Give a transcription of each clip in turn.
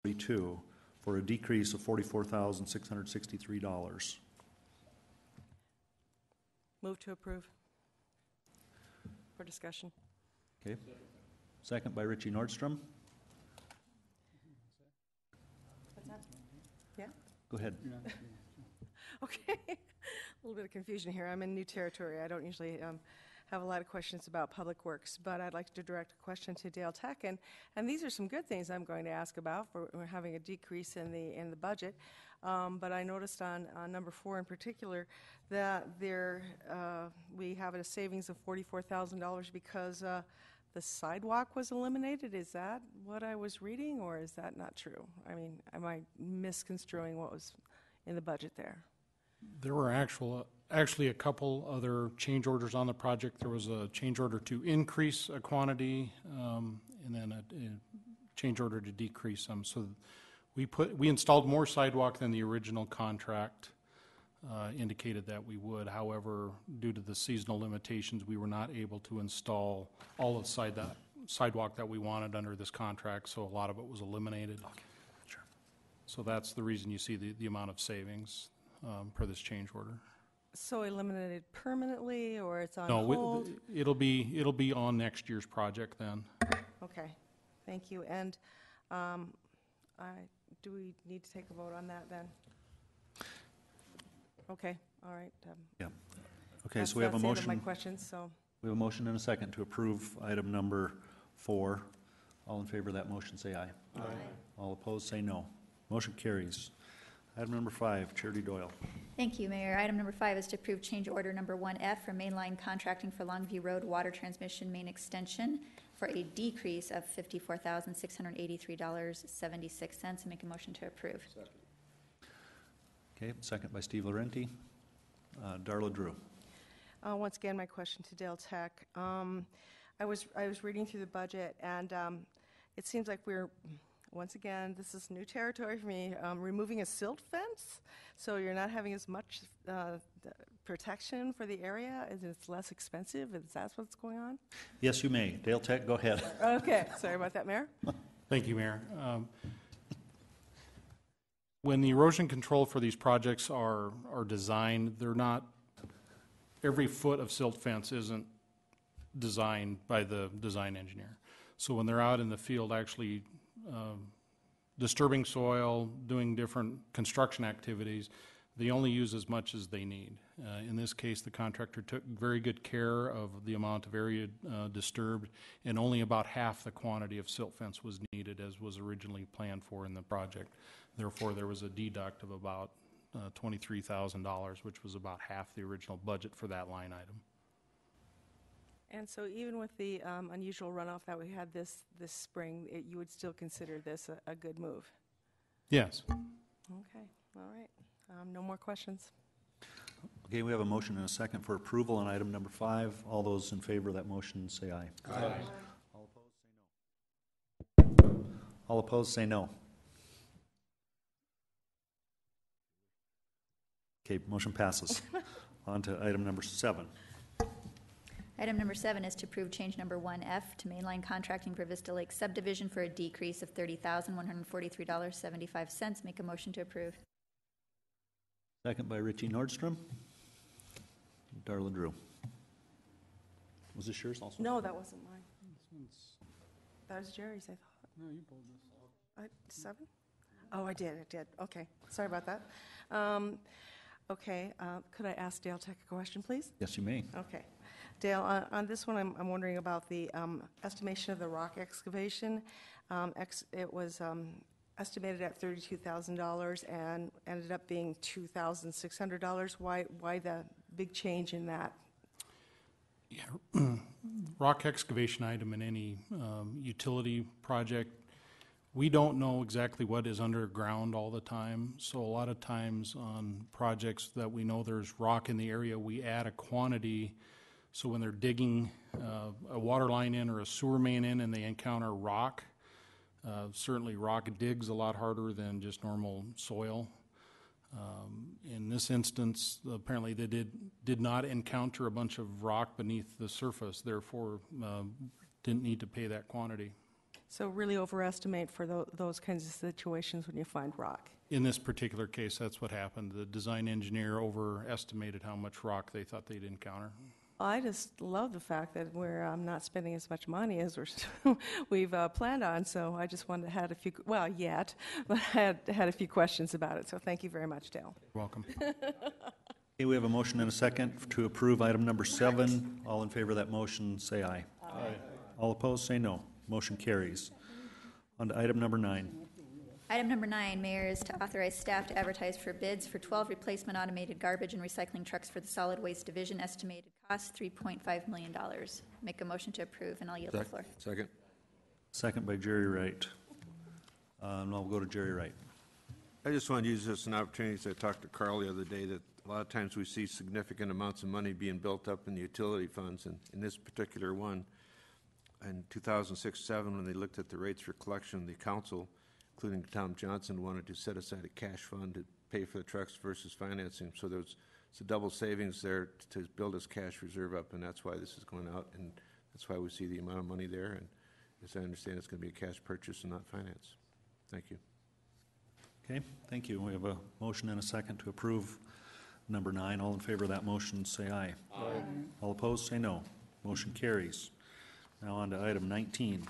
42 for a decrease of $44,663. Move to approve for discussion. Okay. Second by Richie Nordstrom. What's that? Yeah? Go ahead. Okay. A little bit of confusion here. I'm in new territory. I don't usually have a lot of questions about public works, but I'd like to direct a question to Dale Tech, and these are some good things I'm going to ask about. We're having a decrease in the budget, but I noticed on number 4 in particular that we have a savings of $44,000 because the sidewalk was eliminated. Is that what I was reading, or is that not true? I mean, am I misconstruing what was in the budget there? There were actually a couple other change orders on the project. There was a change order to increase a quantity, and then a change order to decrease some. So we installed more sidewalk than the original contract indicated that we would. However, due to the seasonal limitations, we were not able to install all of the sidewalk that we wanted under this contract, so a lot of it was eliminated. Okay, sure. So that's the reason you see the amount of savings per this change order. So eliminated permanently, or it's on hold? No, it'll be on next year's project then. Okay, thank you. And do we need to take a vote on that then? Okay, all right. Yeah. Okay, so we have a motion. That's the end of my questions. So we have a motion and a second to approve item number 4. All in favor of that motion, say aye. Aye. All opposed, say no. Motion carries. Item number 5, Charity Doyle. Thank you, Mayor. Item number 5 is to approve change order number 1F for mainline contracting for Longview Road Water Transmission Main Extension for a decrease of $54,683.76. And make a motion to approve. Second. Okay, second by Steve Laurenti. Darla Drew. once again, my question to Dale Tech. I was reading through the budget, and it seems like we're, once again, this is new territory for me, removing a silt fence, so you're not having as much protection for the area, and it's less expensive. Is that what's going on? Yes, you may. Dale Tech, go ahead. Okay, sorry about that, Mayor. Thank you, Mayor. When the erosion control for these projects are designed, they're not, every foot of silt fence isn't designed by the design engineer. So when they're out in the field actually disturbing soil, doing different construction activities, they only use as much as they need. In this case, the contractor took very good care of the amount of area disturbed, and only about half the quantity of silt fence was needed as was originally planned for in the project. Therefore, there was a deduct of about $23,000, which was about half the original budget for that line item. And so even with the unusual runoff that we had this spring, you would still consider this a good move? Yes. Okay, all right. No more questions. Okay, we have a motion and a second for approval on item number 5. All those in favor of that motion say aye. Aye. All opposed say no. Okay, motion passes. On to item number 7. Item number 7 is to approve change number 1F to mainline contracting for Vista Lake subdivision for a decrease of $30,143.75. Make a motion to approve. Second by Richie Nordstrom. Darla Drew. Was this yours also? No, that wasn't mine. That was Jerry's, I thought. No, you pulled this. 7? Oh, I did. Okay, sorry about that. Okay, could I ask Dale Tech a question, please? Yes, you may. Okay. Dale, on this one, I'm wondering about the estimation of the rock excavation. It was estimated at $32,000 and ended up being $2,600. Why the big change in that? Yeah, rock excavation item in any utility project, we don't know exactly what is underground all the time. So a lot of times on projects that we know there's rock in the area, we add a quantity. So when they're digging a water line in or a sewer main in and they encounter rock, certainly rock digs a lot harder than just normal soil. In this instance, apparently they did not encounter a bunch of rock beneath the surface, therefore didn't need to pay that quantity. So really overestimate for those kinds of situations when you find rock. In this particular case, that's what happened. The design engineer overestimated how much rock they thought they'd encounter. I just love the fact that we're not spending as much money as we've planned on, so I just wanted to have a few, well, yet, but I had a few questions about it, so thank you very much, Dale. You're welcome. Okay, we have a motion and a second to approve item number 7. All in favor of that motion, say aye. Aye. All opposed, say no. Motion carries. On to item number 9. Item number 9, Mayor, is to authorize staff to advertise for bids for 12 replacement automated garbage and recycling trucks for the Solid Waste Division, estimated cost $3.5 million. Make a motion to approve, and I'll yield the floor. Second. Second by Jerry Wright. And I'll go to Jerry Wright. I just want to use this as an opportunity, as I talked to Carl the other day, that a lot of times we see significant amounts of money being built up in the utility funds, and in this particular one, in 2006-07, when they looked at the rates for collection, the council, including Tom Johnson, wanted to set aside a cash fund to pay for the trucks versus financing. So there's a double savings there to build this cash reserve up, and that's why this is going out, and that's why we see the amount of money there. And as I understand, it's going to be a cash purchase and not finance. Thank you. Okay, thank you. We have a motion and a second to approve number 9. All in favor of that motion, say aye. Aye. All opposed, say no. Motion carries. Now on to item 19.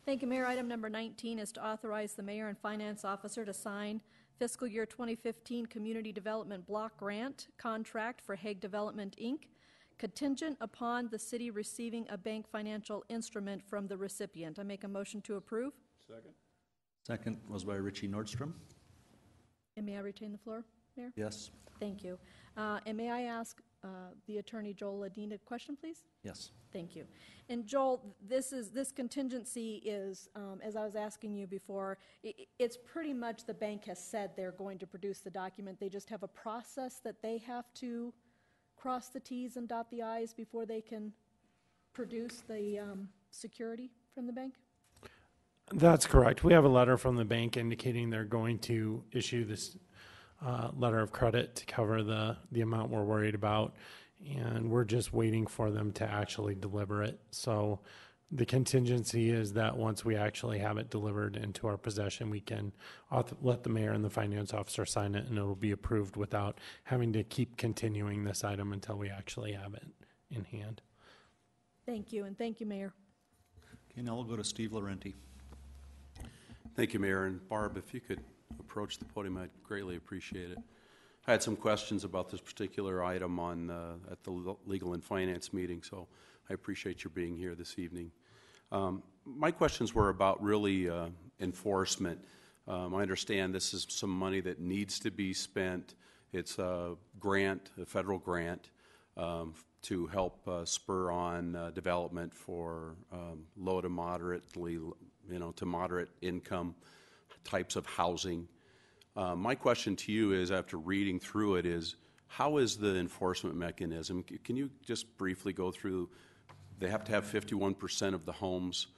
Thank you, Mayor. Item number 19 is to authorize the mayor and finance officer to sign fiscal year 2015 Community Development Block Grant contract for Hague Development, Inc., contingent upon the city receiving a bank financial instrument from the recipient. I make a motion to approve. Second was by Richie Nordstrom. And may I retain the floor, Mayor? Yes? Thank you. And may I ask the Attorney Joel Ledeen a question, please? Yes. Thank you. And Joel, this contingency is, as I was asking you before, it's pretty much the bank has said they're going to produce the document. They just have a process that they have to cross the T's and dot the I's before they can produce the security from the bank? That's correct. We have a letter from the bank indicating they're going to issue this letter of credit to cover the amount we're worried about, and we're just waiting for them to actually deliver it. So the contingency is that once we actually have it delivered into our possession, we can let the mayor and the finance officer sign it, and it'll be approved without having to keep continuing this item until we actually have it in hand. Thank you, and thank you, Mayor. Okay, now we'll go to Steve Laurenti. Thank you, Mayor. And Barb, if you could approach the podium, I'd greatly appreciate it. I had some questions about this particular item at the Legal and Finance meeting, so I appreciate your being here this evening. My questions were about really enforcement. I understand this is some money that needs to be spent. It's a grant, a federal grant, to help spur on development for low to moderately, to moderate income types of housing. My question to you is, after reading through it, is how is the enforcement mechanism? Can you just briefly go through? They have to have 51% of the homes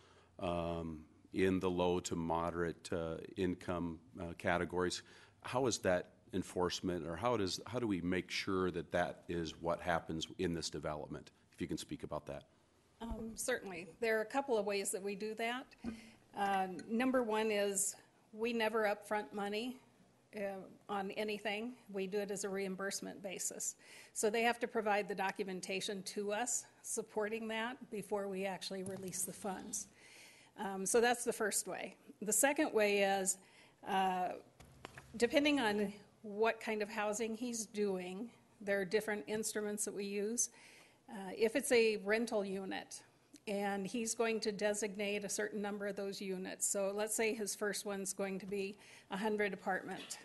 in the low to moderate income categories. How is that enforcement, or how do we make sure that that is what happens in this development? If you can speak about that. Certainly. There are a couple of ways that we do that. Number one is we never upfront money on anything. We do it as a reimbursement basis. So they have to provide the documentation to us supporting that before we actually release the funds. So that's the first way. The second way is, depending on what kind of housing he's doing, there are different instruments that we use. If it's a rental unit, and he's going to designate a certain number of those units. So let's say his first one's going to be 100 apartment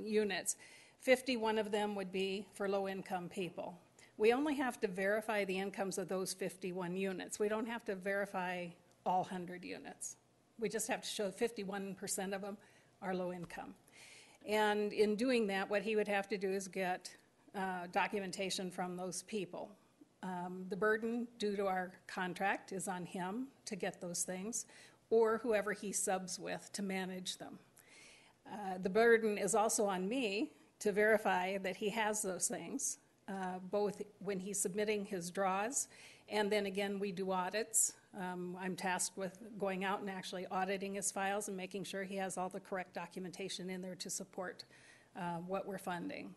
units. 51 of them would be for low-income people. We only have to verify the incomes of those 51 units. We don't have to verify all 100 units. We just have to show 51% of them are low income. And in doing that, what he would have to do is get documentation from those people. The burden due to our contract is on him to get those things, or whoever he subs with to manage them. The burden is also on me to verify that he has those things both when he's submitting his draws, and then again, we do audits. I'm tasked with going out and actually auditing his files and making sure he has all the correct documentation in there to support what we're funding.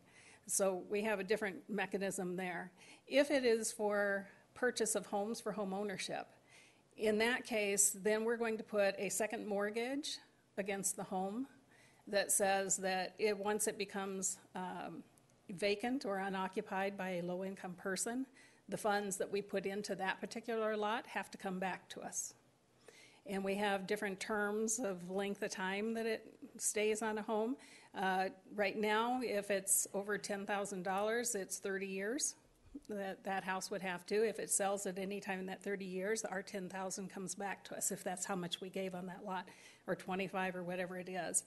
So we have a different mechanism there. If it is for purchase of homes for home ownership, in that case, then we're going to put a second mortgage against the home that says that once it becomes vacant or unoccupied by a low-income person, the funds that we put into that particular lot have to come back to us. And we have different terms of length of time that it stays on a home. Right now, if it's over $10,000, it's 30 years that house would have to. If it sells at any time in that 30 years, our $10,000 comes back to us if that's how much we gave on that lot, or 25 or whatever it is.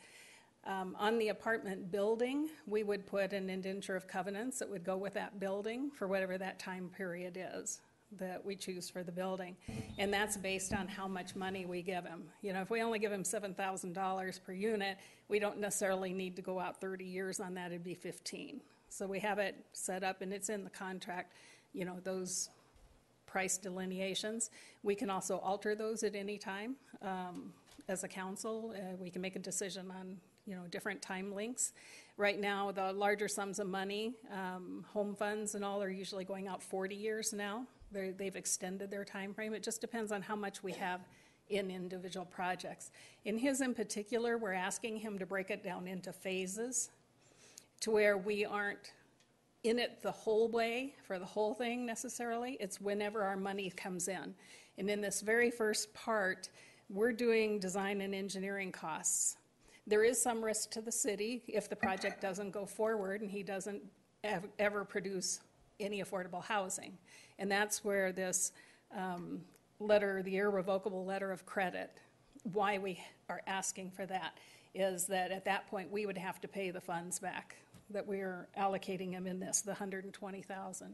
On the apartment building, we would put an indenture of covenants that would go with that building for whatever that time period is that we choose for the building. And that's based on how much money we give him. You know, if we only give him $7,000 per unit, we don't necessarily need to go out 30 years on that, it'd be 15. So we have it set up and it's in the contract, you know, those price delineations. We can also alter those at any time. As a council, we can make a decision on, you know, different time links. Right now, the larger sums of money, home funds and all, are usually going out 40 years now. They've extended their time frame. It just depends on how much we have in individual projects. In his in particular, we're asking him to break it down into phases to where we aren't in it the whole way for the whole thing necessarily. It's whenever our money comes in. And in this very first part, we're doing design and engineering costs. There is some risk to the city if the project doesn't go forward and he doesn't ever produce any affordable housing. And that's where this letter, the irrevocable letter of credit, why we are asking for that, is that at that point we would have to pay the funds back that we're allocating him in this, the $120,000.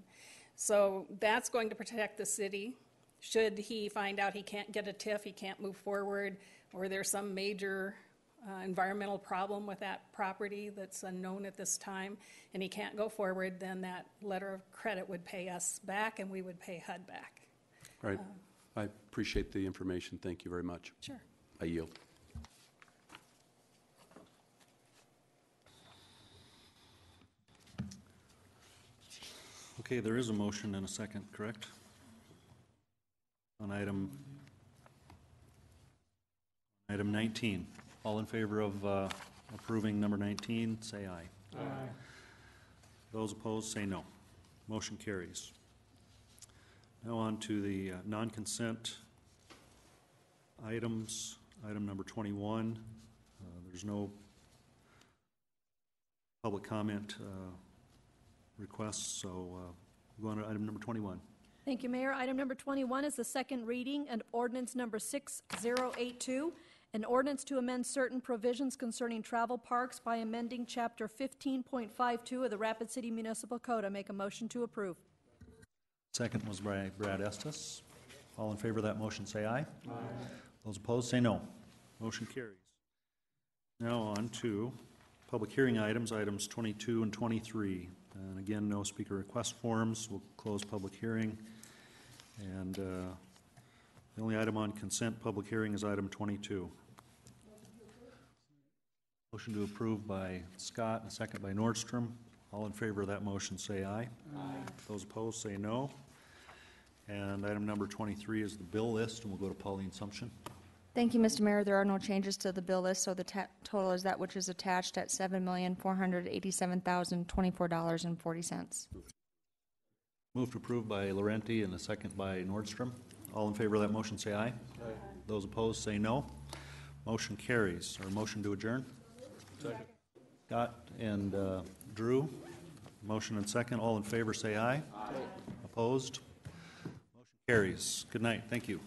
So that's going to protect the city. Should he find out he can't get a TIF, he can't move forward, or there's some major environmental problem with that property that's unknown at this time, and he can't go forward, then that letter of credit would pay us back and we would pay HUD back. Right. I appreciate the information. Thank you very much. Sure. I yield. Okay, there is a motion and a second, correct? On item 19. All in favor of approving number 19, say aye. Aye. Those opposed, say no. Motion carries. Now on to the non-consent items. Item number 21. There's no public comment requests, so we'll go on to item number 21. Thank you, Mayor. Item number 21 is the second reading and ordinance number 6082, an ordinance to amend certain provisions concerning travel parks by amending Chapter 15.52 of the Rapid City Municipal Code. I make a motion to approve. Second was by Brad Estes. All in favor of that motion, say aye. Aye. Those opposed, say no. Motion carries. Now on to public hearing items, items 22 and 23. And again, no speaker request forms. We'll close public hearing. And the only item on consent public hearing is item 22. Motion to approve by Scott and a second by Nordstrom. All in favor of that motion, say aye. Aye. Those opposed, say no. And item number 23 is the bill list, and we'll go to Pauline Sumption. Thank you, Mr. Mayor. There are no changes to the bill list, so the total is that which is attached at $7,487,024.40. Move to approve by Laurenti and a second by Nordstrom. All in favor of that motion, say aye. Aye. Those opposed, say no. Motion carries. Our motion to adjourn? Second. Scott and Drew. Motion and second. All in favor, say aye. Aye. Opposed? Motion carries. Good night. Thank you.